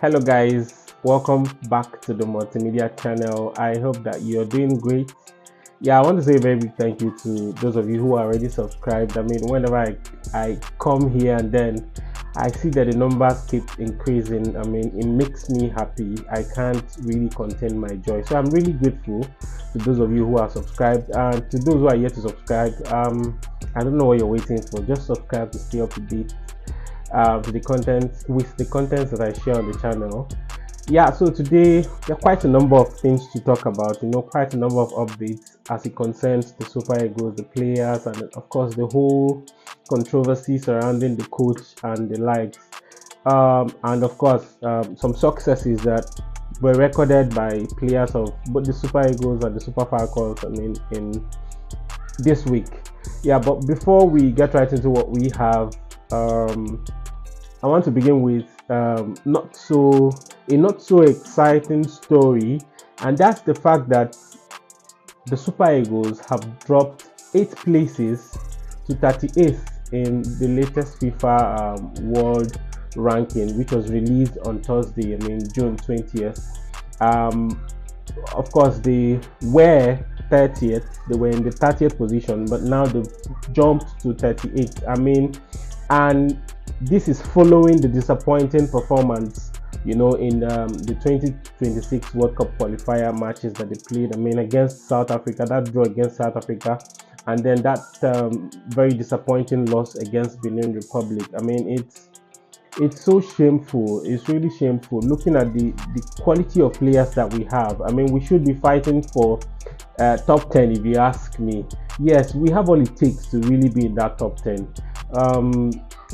Hello guys, welcome back to the multimedia channel. I hope that you're doing great. I want to say a very big thank you to those of you who are already subscribed. Whenever I come here and then I see that the numbers keep increasing, it makes me happy. I can't really contain my joy. So I'm really grateful to those of you who are subscribed, and to those who are yet to subscribe, I don't know what you're waiting for. Just subscribe to stay up to date to the contents that I share on the channel. So today there are quite a number of things to talk about, quite a number of updates as it concerns the Super Eagles, the players, and of course the whole controversy surrounding the coach and the likes. And of course, some successes that were recorded by players of both the Super Eagles and the Super Falcons, in this week. But before we get right into what we have, I want to begin with not so exciting story, and that's the fact that the Super Eagles have dropped 8 places to 38th in the latest FIFA World Ranking, which was released on Thursday, June 20th. Of course, they were 30th. They were in the 30th position, but now they've jumped to 38th. And this is following the disappointing performance, in the 2026 World Cup qualifier matches that they played. Against South Africa, that draw against South Africa, and then that very disappointing loss against Benin Republic. It's so shameful. It's really shameful looking at the quality of players that we have. We should be fighting for top 10, if you ask me. Yes, we have all it takes to really be in that top 10.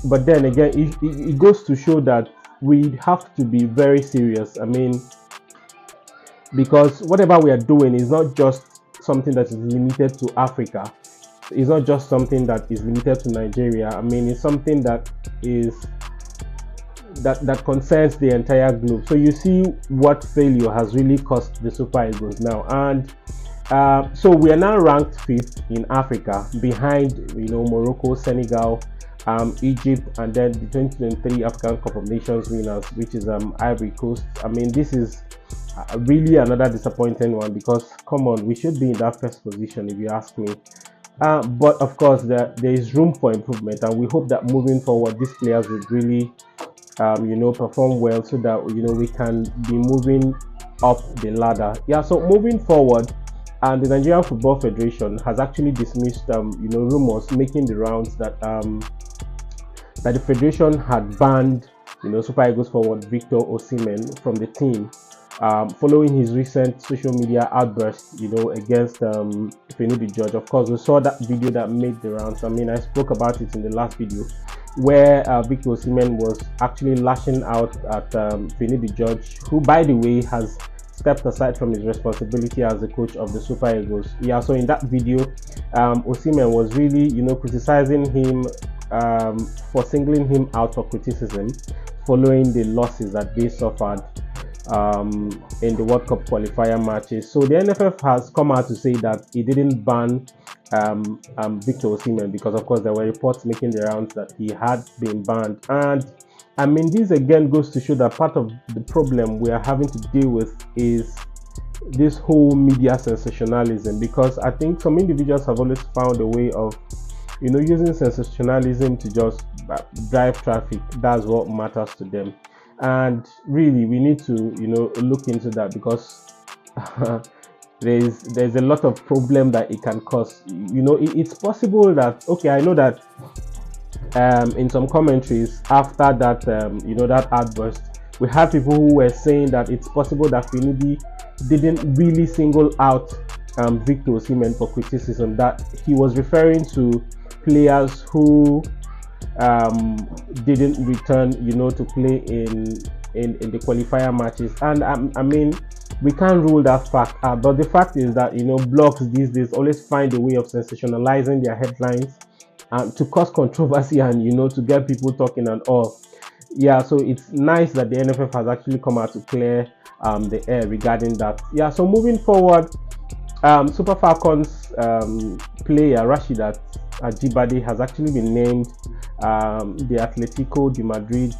But then again, it goes to show that we have to be very serious. Because whatever we are doing is not just something that is limited to Africa. It's not just something that is limited to Nigeria. It's something that is that concerns the entire globe. So you see what failure has really cost the Super Eagles now. And so we are now ranked 5th in Africa, behind Morocco, Senegal, Egypt, and then the 2023 African Cup of Nations winners, which is Ivory Coast. This is really another disappointing one, because come on, we should be in that first position, if you ask me. But of course, there is room for improvement, and we hope that moving forward, these players would really perform well, so that we can be moving up the ladder. So moving forward, and the Nigerian Football Federation has actually dismissed rumors making the rounds that the federation had banned Super Eagles forward Victor Osimhen from the team, following his recent social media outburst against Fenudi George. Of course, we saw that video that made the rounds. I spoke about it in the last video, where Victor Osimhen was actually lashing out at Fenudi George, who, by the way, has stepped aside from his responsibility as the coach of the Super Eagles. So in that video, Osimhen was really criticizing him for singling him out for criticism following the losses that they suffered in the World Cup qualifier matches. So the NFF has come out to say that he didn't ban Victor Osimhen, because of course there were reports making the rounds that he had been banned. And this again goes to show that part of the problem we are having to deal with is this whole media sensationalism, because I think some individuals have always found a way of using sensationalism to just drive traffic. That's what matters to them. And really, we need to look into that, because there's a lot of problem that it can cause. It's possible that, okay, I know that in some commentaries after that that outburst, we had people who were saying that it's possible that Finidi didn't really single out Victor Osimhen for criticism, that he was referring to players who didn't return to play in the qualifier matches. And we can't rule that fact out, but the fact is that blogs these days always find a way of sensationalizing their headlines to cause controversy and to get people talking and all. So it's nice that the NFF has actually come out to clear the air regarding that. So moving forward, Super Falcons player Rasheedat Ajibade has actually been named the Atletico de Madrid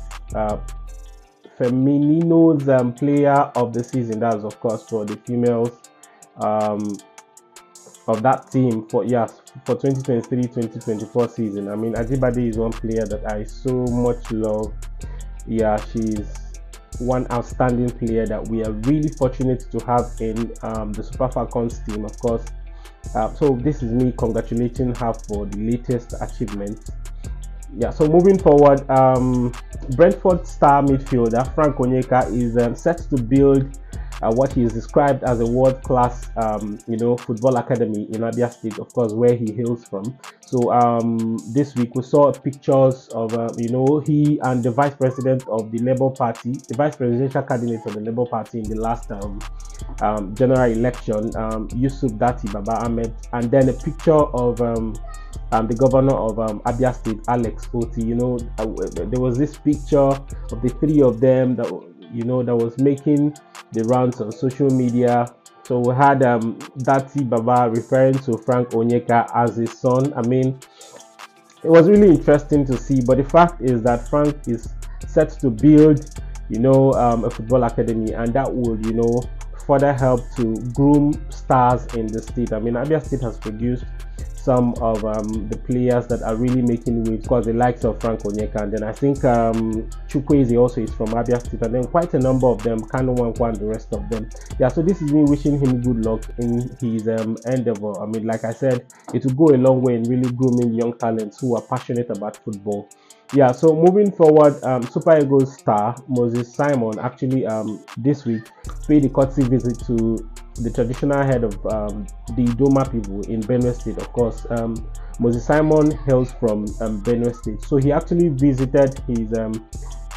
Femenino's player of the season. That's of course for the females um, of that team for, yes, for 2023-2024 season. I mean, Ajibade is one player that I so much love. Yeah, she's one outstanding player that we are really fortunate to have in the Super Falcons team, of course. So this is me congratulating her for the latest achievement. Yeah, so moving forward, Brentford star midfielder Frank Onyeka is set to build what he is described as a world-class, football academy in Abia State, of course, where he hails from. So this week we saw pictures of, he and the vice president of the Labour Party, the vice presidential candidate of the Labour Party in the last general election, Yusuf Dati Baba Ahmed, and then a picture of the governor of Abia State, Alex Oti. There was this picture of the three of them that that was making the rounds on social media. So we had Dati Baba referring to Frank Onyeka as his son. I mean, it was really interesting to see. But the fact is that Frank is set to build, a football academy, and that would, further help to groom stars in the state. I mean, Abia State has produced some of the players that are really making waves, because the likes of Frank Onyeka, and then I think Chukwueze also is from Abia State, and then quite a number of them, Kano Wankwa and the rest of them. Yeah, so this is me wishing him good luck in his endeavor. I mean, like I said, it will go a long way in really grooming young talents who are passionate about football. Yeah, so moving forward, Super Eagles star Moses Simon actually this week paid a courtesy visit to the traditional head of the Doma people in Benue State. Of course, Moses Simon hails from Benue State, so he actually visited his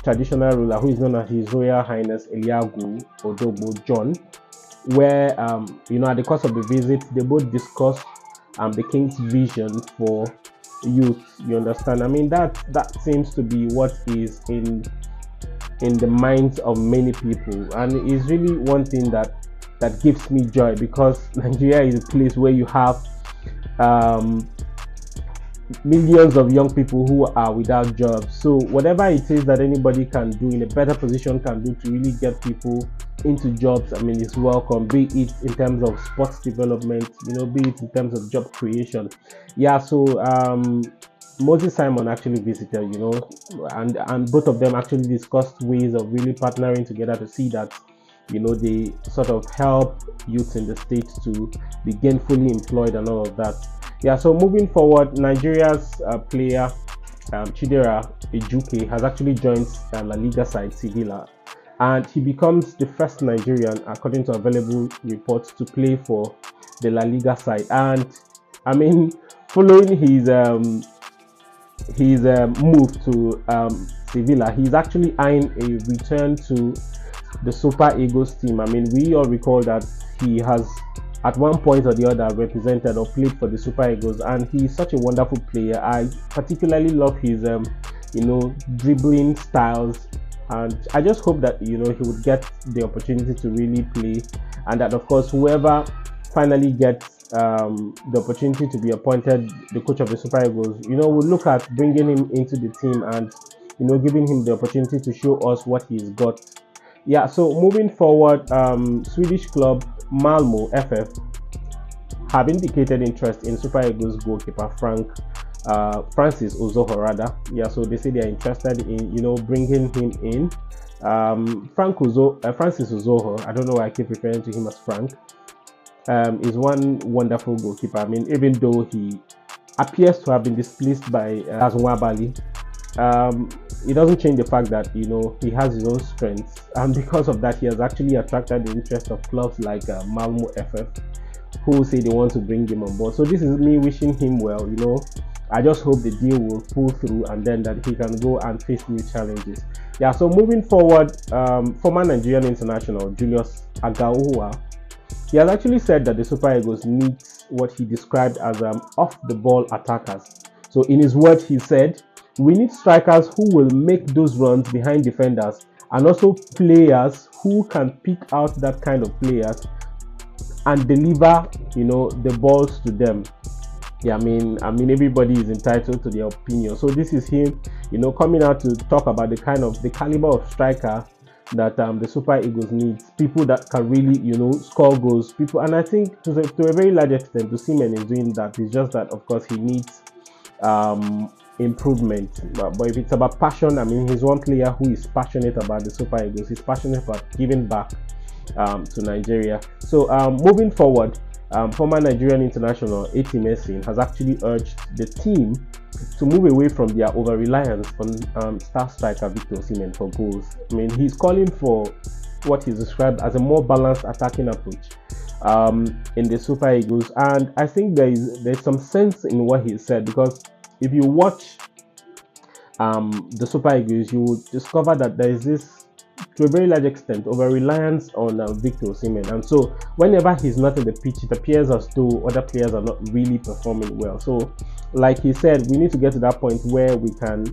traditional ruler, who is known as His Royal Highness Eliagu Odogbo John, where at the course of the visit they both discussed the king's vision for youth. You understand? I mean, that seems to be what is in the minds of many people, and is really one thing that gives me joy, because Nigeria is a place where you have millions of young people who are without jobs. So whatever it is that anybody can do in a better position can do to really get people into jobs, I mean, it's welcome, be it in terms of sports development, be it in terms of job creation. Yeah, so Moses Simon actually visited, and both of them actually discussed ways of really partnering together to see that they sort of help youth in the state to be gainfully employed and all of that. Yeah, so moving forward, Nigeria's player Chidera Ejuke has actually joined La Liga side Sevilla, and he becomes the first Nigerian, according to available reports, to play for the La Liga side. And I mean, following his move to Sevilla, he's actually eyeing a return to the Super Eagles team. I mean, we all recall that he has at one point or the other represented or played for the Super Eagles, and he's such a wonderful player. I particularly love his dribbling styles, and I just hope that he would get the opportunity to really play, and that of course whoever finally gets the opportunity to be appointed the coach of the Super Eagles, will look at bringing him into the team and giving him the opportunity to show us what he's got. Yeah, so moving forward, Swedish club Malmo FF have indicated interest in Super Eagles goalkeeper Francis Uzoho rather. Yeah, so they say they are interested in bringing him in. Francis Uzoho, I don't know why I keep referring to him as Frank, is one wonderful goalkeeper. I mean, even though he appears to have been displaced by Azunwabali, it doesn't change the fact that he has his own strengths, and because of that he has actually attracted the interest of clubs like Malmo FF, who say they want to bring him on board. So this is me wishing him well. I just hope the deal will pull through, and then that he can go and face new challenges. Yeah, so moving forward, former Nigerian international Julius Agaoua, he has actually said that the Super Eagles needs what he described as off the ball attackers. So in his words, he said, "We need strikers who will make those runs behind defenders, and also players who can pick out that kind of players and deliver, the balls to them." Yeah, I mean, everybody is entitled to their opinion. So this is him, coming out to talk about the caliber of striker that the Super Eagles needs people that can really, score goals. People, and I think to a very large extent, Osimhen is doing that. It's just that, of course, he needs improvement. But if it's about passion, I mean, he's one player who is passionate about the Super Eagles. He's passionate about giving back to Nigeria. So moving forward, former Nigerian international A.T. Messin has actually urged the team to move away from their over-reliance on star striker Victor Osimhen for goals. I mean, he's calling for what he's described as a more balanced attacking approach in the Super Eagles, and I think there's some sense in what he said, because if you watch the Super Eagles, you will discover that there is this, to a very large extent, over-reliance on Victor Osimhen, and so whenever he's not in the pitch, it appears as though other players are not really performing well. So like he said, we need to get to that point where we can,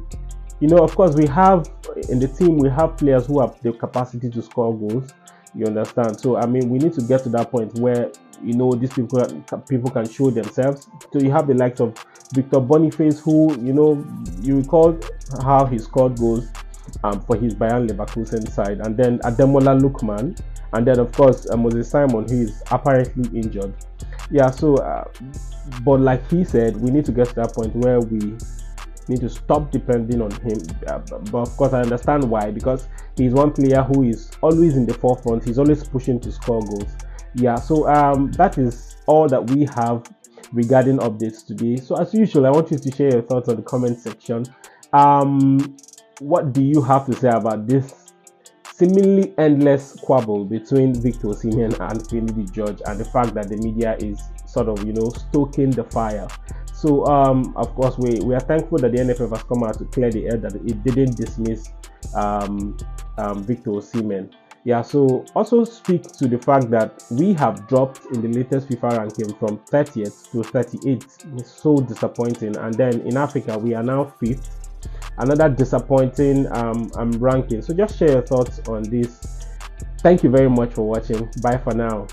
of course, we have in the team, we have players who have the capacity to score goals, you understand? So I mean, we need to get to that point where these people can show themselves. So you have the likes of Victor Boniface, who you recall how he scored goals for his Bayern Leverkusen side, and then Ademola Lookman, and then of course Moses Simon, who is apparently injured. Yeah, so but like he said, we need to get to that point where we need to stop depending on him. But of course, I understand why, because he's one player who is always in the forefront. He's always pushing to score goals. Yeah, so that is all that we have regarding updates today. So as usual, I want you to share your thoughts on the comment section. What do you have to say about this seemingly endless squabble between Victor Osimhen and Kennedy George, and the fact that the media is sort of stoking the fire? So of course, we are thankful that the NFF has come out to clear the air, that it didn't dismiss Victor Osimhen. Yeah, so also speak to the fact that we have dropped in the latest FIFA ranking from 30th to 38th. It's so disappointing. And then in Africa, we are now 5th. Another disappointing ranking. So just share your thoughts on this. Thank you very much for watching. Bye for now.